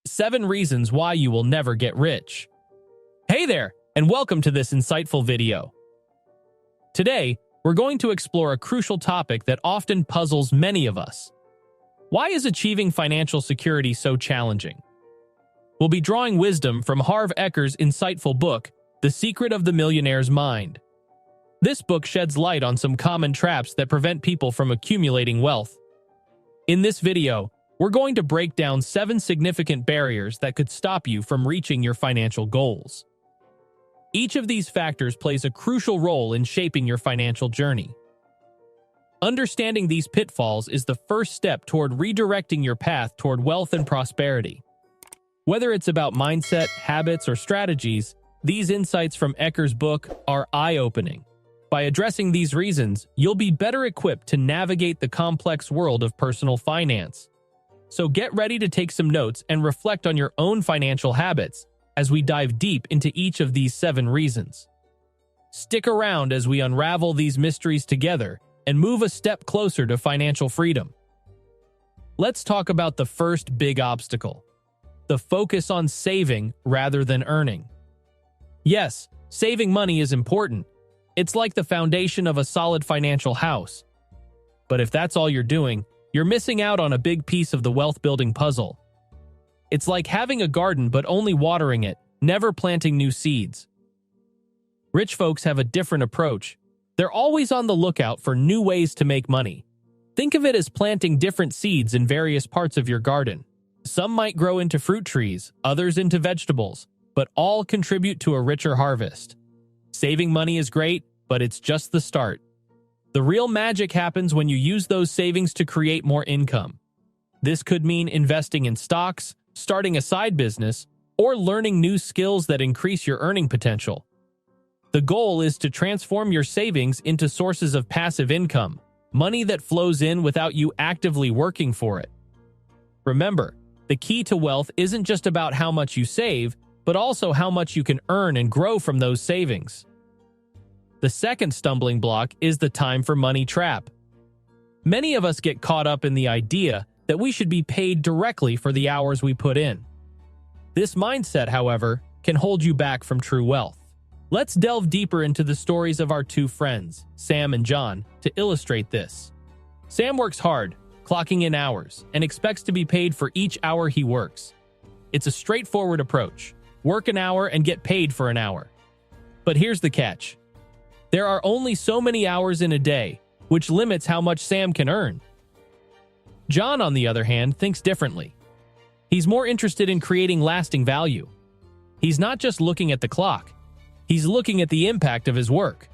7 reasons why you will never get rich. Hey there, and welcome to this insightful video. Today, we're going to explore a crucial topic that often puzzles many of us. Why is achieving financial security so challenging? We'll be drawing wisdom from Harv Eker's insightful book, The Secret of the Millionaire's Mind. This book sheds light on some common traps that prevent people from accumulating wealth. In this video, we're going to break down 7 significant barriers that could stop you from reaching your financial goals. Each of these factors plays a crucial role in shaping your financial journey. Understanding these pitfalls is the first step toward redirecting your path toward wealth and prosperity. Whether it's about mindset, habits, or strategies, these insights from Eker's book are eye-opening. By addressing these reasons, you'll be better equipped to navigate the complex world of personal finance. So get ready to take some notes and reflect on your own financial habits as we dive deep into each of these 7 reasons. Stick around as we unravel these mysteries together and move a step closer to financial freedom. Let's talk about the first big obstacle: the focus on saving rather than earning. Yes, saving money is important. It's like the foundation of a solid financial house. But if that's all you're doing, you're missing out on a big piece of the wealth-building puzzle. It's like having a garden but only watering it, never planting new seeds. Rich folks have a different approach. They're always on the lookout for new ways to make money. Think of it as planting different seeds in various parts of your garden. Some might grow into fruit trees, others into vegetables, but all contribute to a richer harvest. Saving money is great, but it's just the start. The real magic happens when you use those savings to create more income. This could mean investing in stocks, starting a side business, or learning new skills that increase your earning potential. The goal is to transform your savings into sources of passive income, money that flows in without you actively working for it. Remember, the key to wealth isn't just about how much you save, but also how much you can earn and grow from those savings. The second stumbling block is the time for money trap. Many of us get caught up in the idea that we should be paid directly for the hours we put in. This mindset, however, can hold you back from true wealth. Let's delve deeper into the stories of our 2 friends, Sam and John, to illustrate this. Sam works hard, clocking in hours, and expects to be paid for each hour he works. It's a straightforward approach: work an hour and get paid for an hour. But here's the catch. There are only so many hours in a day, which limits how much Sam can earn. John, on the other hand, thinks differently. He's more interested in creating lasting value. He's not just looking at the clock. He's looking at the impact of his work.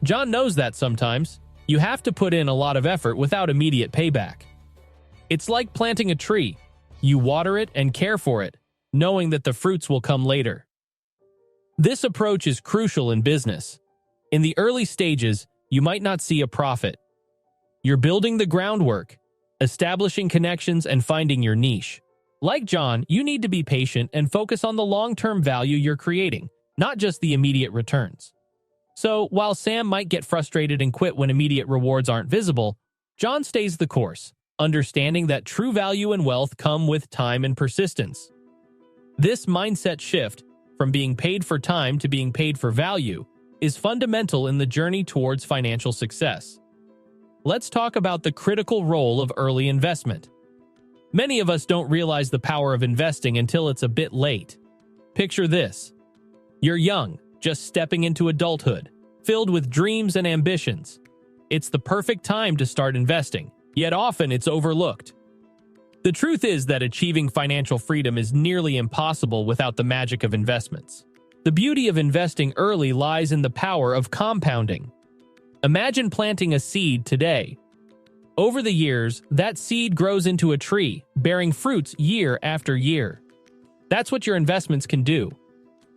John knows that sometimes you have to put in a lot of effort without immediate payback. It's like planting a tree. You water it and care for it, knowing that the fruits will come later. This approach is crucial in business. In the early stages, you might not see a profit. You're building the groundwork, establishing connections, and finding your niche. Like John, you need to be patient and focus on the long-term value you're creating, not just the immediate returns. So, while Sam might get frustrated and quit when immediate rewards aren't visible, John stays the course, understanding that true value and wealth come with time and persistence. This mindset shift, from being paid for time to being paid for value, is fundamental in the journey towards financial success. Let's talk about the critical role of early investment. Many of us don't realize the power of investing until it's a bit late. Picture this. You're young, just stepping into adulthood, filled with dreams and ambitions. It's the perfect time to start investing, yet often it's overlooked. The truth is that achieving financial freedom is nearly impossible without the magic of investments. The beauty of investing early lies in the power of compounding. Imagine planting a seed today. Over the years, that seed grows into a tree, bearing fruits year after year. That's what your investments can do.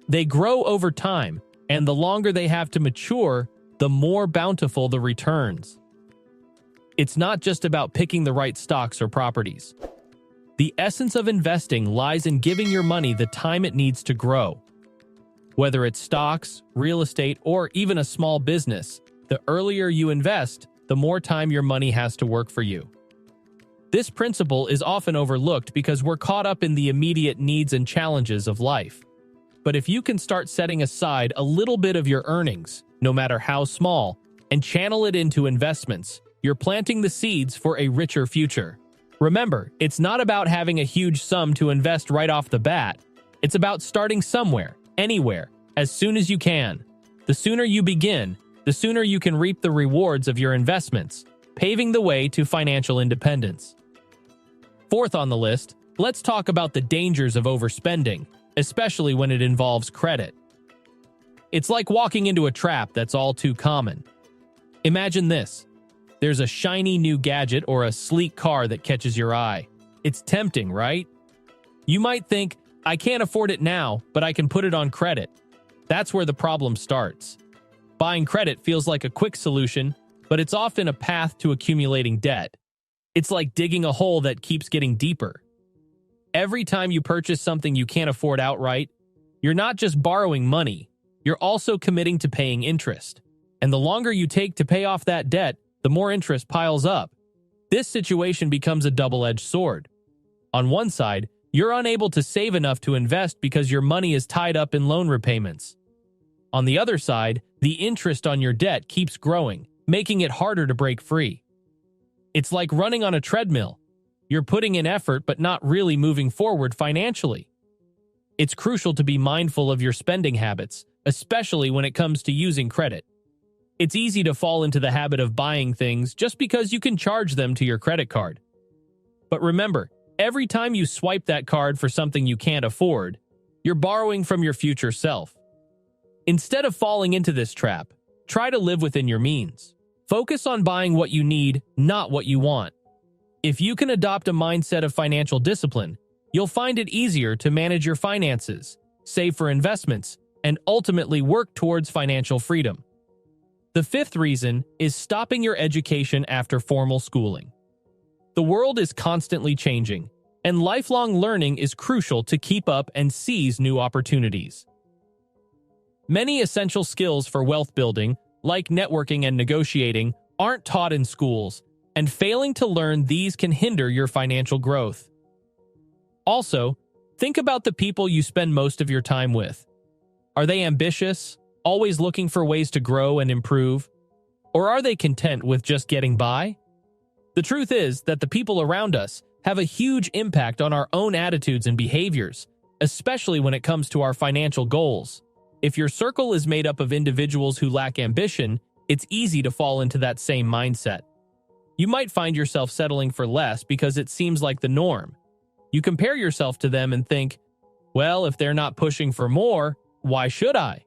They grow over time, and the longer they have to mature, the more bountiful the returns. It's not just about picking the right stocks or properties. The essence of investing lies in giving your money the time it needs to grow. Whether it's stocks, real estate, or even a small business, the earlier you invest, the more time your money has to work for you. This principle is often overlooked because we're caught up in the immediate needs and challenges of life. But if you can start setting aside a little bit of your earnings, no matter how small, and channel it into investments, you're planting the seeds for a richer future. Remember, it's not about having a huge sum to invest right off the bat. It's about starting somewhere, anywhere, as soon as you can. The sooner you begin, the sooner you can reap the rewards of your investments, paving the way to financial independence. Fourth on the list, let's talk about the dangers of overspending, especially when it involves credit. It's like walking into a trap that's all too common. Imagine this. There's a shiny new gadget or a sleek car that catches your eye. It's tempting, right? You might think, I can't afford it now, but I can put it on credit. That's where the problem starts. Buying credit feels like a quick solution, but it's often a path to accumulating debt. It's like digging a hole that keeps getting deeper. Every time you purchase something you can't afford outright, you're not just borrowing money, you're also committing to paying interest. And the longer you take to pay off that debt, the more interest piles up. This situation becomes a double-edged sword. On one side, you're unable to save enough to invest because your money is tied up in loan repayments. On the other side, the interest on your debt keeps growing, making it harder to break free. It's like running on a treadmill. You're putting in effort but not really moving forward financially. It's crucial to be mindful of your spending habits, especially when it comes to using credit. It's easy to fall into the habit of buying things just because you can charge them to your credit card. But remember, every time you swipe that card for something you can't afford, you're borrowing from your future self. Instead of falling into this trap, try to live within your means. Focus on buying what you need, not what you want. If you can adopt a mindset of financial discipline, you'll find it easier to manage your finances, save for investments, and ultimately work towards financial freedom. The fifth reason is stopping your education after formal schooling. The world is constantly changing, and lifelong learning is crucial to keep up and seize new opportunities. Many essential skills for wealth building, like networking and negotiating, aren't taught in schools, and failing to learn these can hinder your financial growth. Also, think about the people you spend most of your time with. Are they ambitious, always looking for ways to grow and improve? Or are they content with just getting by? The truth is that the people around us have a huge impact on our own attitudes and behaviors, especially when it comes to our financial goals. If your circle is made up of individuals who lack ambition, it's easy to fall into that same mindset. You might find yourself settling for less because it seems like the norm. You compare yourself to them and think, well, if they're not pushing for more, why should I?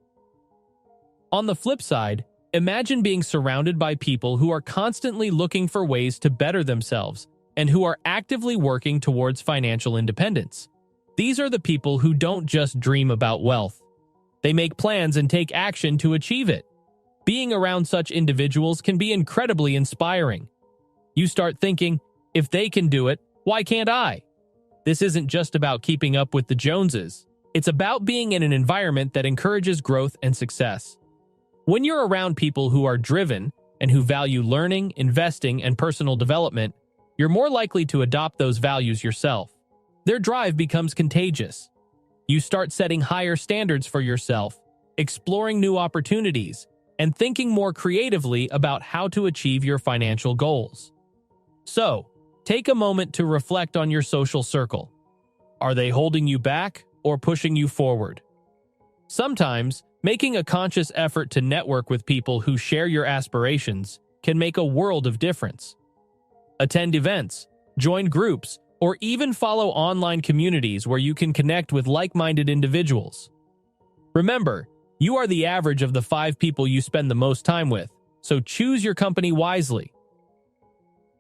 On the flip side, imagine being surrounded by people who are constantly looking for ways to better themselves and who are actively working towards financial independence. These are the people who don't just dream about wealth. They make plans and take action to achieve it. Being around such individuals can be incredibly inspiring. You start thinking, if they can do it, why can't I? This isn't just about keeping up with the Joneses. It's about being in an environment that encourages growth and success. When you're around people who are driven and who value learning, investing, and personal development, you're more likely to adopt those values yourself. Their drive becomes contagious. You start setting higher standards for yourself, exploring new opportunities, and thinking more creatively about how to achieve your financial goals. So, take a moment to reflect on your social circle. Are they holding you back or pushing you forward? Sometimes, making a conscious effort to network with people who share your aspirations can make a world of difference. Attend events, join groups, or even follow online communities where you can connect with like-minded individuals. Remember, you are the average of the 5 people you spend the most time with, so choose your company wisely.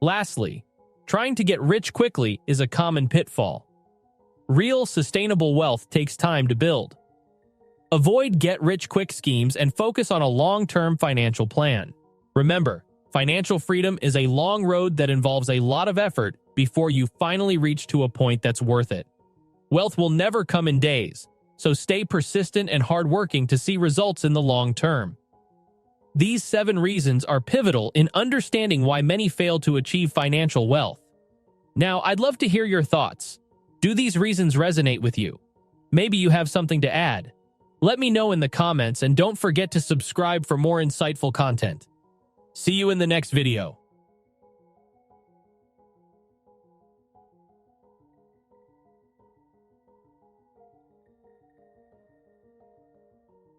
Lastly, trying to get rich quickly is a common pitfall. Real, sustainable wealth takes time to build. Avoid get-rich-quick schemes and focus on a long-term financial plan. Remember, financial freedom is a long road that involves a lot of effort before you finally reach to a point that's worth it. Wealth will never come in days, so stay persistent and hardworking to see results in the long term. These 7 reasons are pivotal in understanding why many fail to achieve financial wealth. Now, I'd love to hear your thoughts. Do these reasons resonate with you? Maybe you have something to add. Let me know in the comments and don't forget to subscribe for more insightful content. See you in the next video.